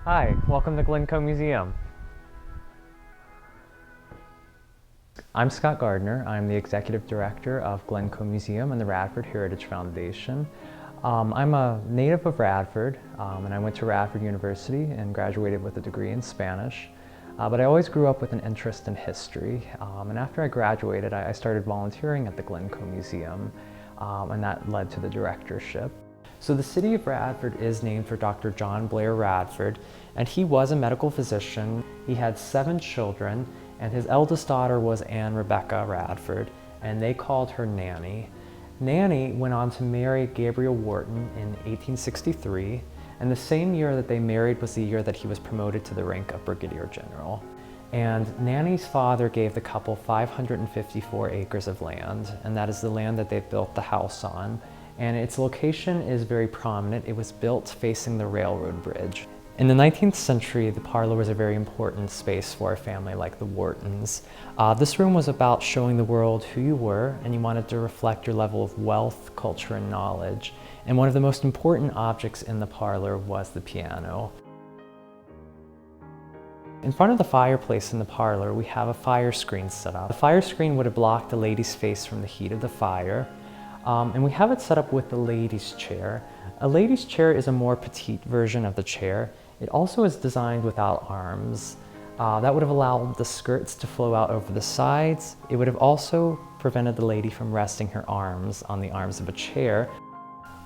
Hi, welcome to Glencoe Museum. I'm Scott Gardner. I'm the Executive Director of Glencoe Museum and the Radford Heritage Foundation. I'm a native of Radford, and I went to Radford University and graduated with a degree in Spanish. But I always grew up with an interest in history, and after I graduated, I started volunteering at the Glencoe Museum, and that led to the directorship. So the city of Radford is named for Dr. John Blair Radford, and he was a medical physician. He had 7 children, and his eldest daughter was Anne Rebecca Radford, and they called her Nanny. Nanny went on to marry Gabriel Wharton in 1863, and the same year that they married was the year that he was promoted to the rank of Brigadier General. And Nanny's father gave the couple 554 acres of land, and that is the land that they built the house on. And its location is very prominent. It was built facing the railroad bridge. In the 19th century, the parlor was a very important space for a family like the Whartons. This room was about showing the world who you were, and you wanted to reflect your level of wealth, culture, and knowledge. And one of the most important objects in the parlor was the piano. In front of the fireplace in the parlor, we have a fire screen set up. The fire screen would have blocked the lady's face from the heat of the fire. And we have it set up with the lady's chair. A lady's chair is a more petite version of the chair. It also is designed without arms. That would have allowed the skirts to flow out over the sides. It would have also prevented the lady from resting her arms on the arms of a chair.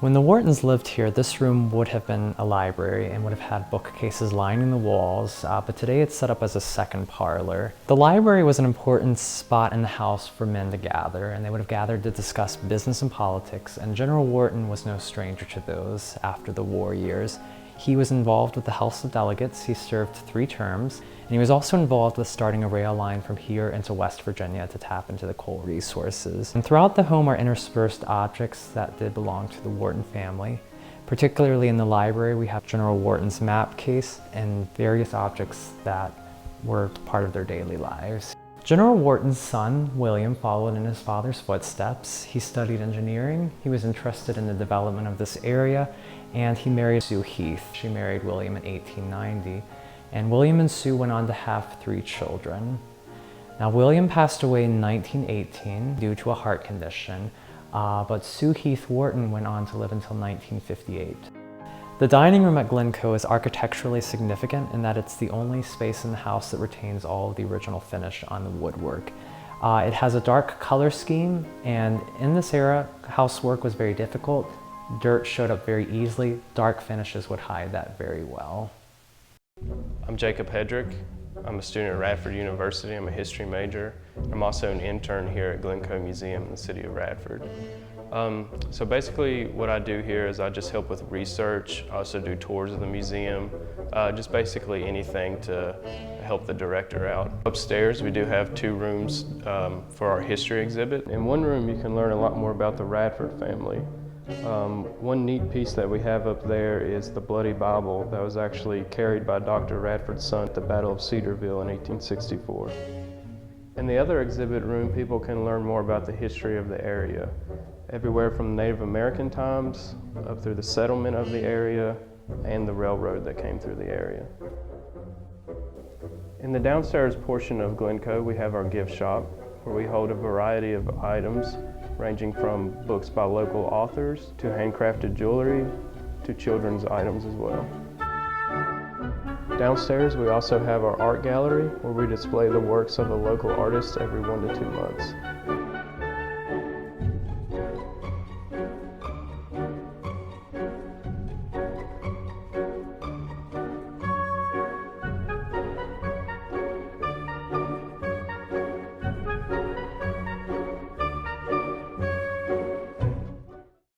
When the Whartons lived here, this room would have been a library and would have had bookcases lining the walls, but today it's set up as a second parlor. The library was an important spot in the house for men to gather, and they would have gathered to discuss business and politics, and General Wharton was no stranger to those after the war years. He was involved with the House of Delegates. He served 3 terms, and he was also involved with starting a rail line from here into West Virginia to tap into the coal resources. And throughout the home are interspersed objects that did belong to the Wharton family. Particularly in the library, we have General Wharton's map case and various objects that were part of their daily lives. General Wharton's son, William, followed in his father's footsteps. He studied engineering, he was interested in the development of this area, and he married Sue Heath. She married William in 1890, and William and Sue went on to have 3 children. Now, William passed away in 1918 due to a heart condition, but Sue Heath Wharton went on to live until 1958. The dining room at Glencoe is architecturally significant in that it's the only space in the house that retains all of the original finish on the woodwork. It has a dark color scheme, and in this era, housework was very difficult. Dirt showed up very easily. Dark finishes would hide that very well. I'm Jacob Hedrick. I'm a student at Radford University. I'm a history major. I'm also an intern here at Glencoe Museum in the city of Radford. So basically what I do here is I just help with research, I also do tours of the museum, just basically anything to help the director out. Upstairs we do have 2 rooms for our history exhibit. In one room you can learn a lot more about the Radford family. One neat piece that we have up there is the Bloody Bible that was actually carried by Dr. Radford's son at the Battle of Cedarville in 1864. In the other exhibit room, people can learn more about the history of the area, everywhere from Native American times up through the settlement of the area and the railroad that came through the area. In the downstairs portion of Glencoe, we have our gift shop, where we hold a variety of items ranging from books by local authors to handcrafted jewelry to children's items as well. Downstairs we also have our art gallery where we display the works of a local artist every 1 to 2 months.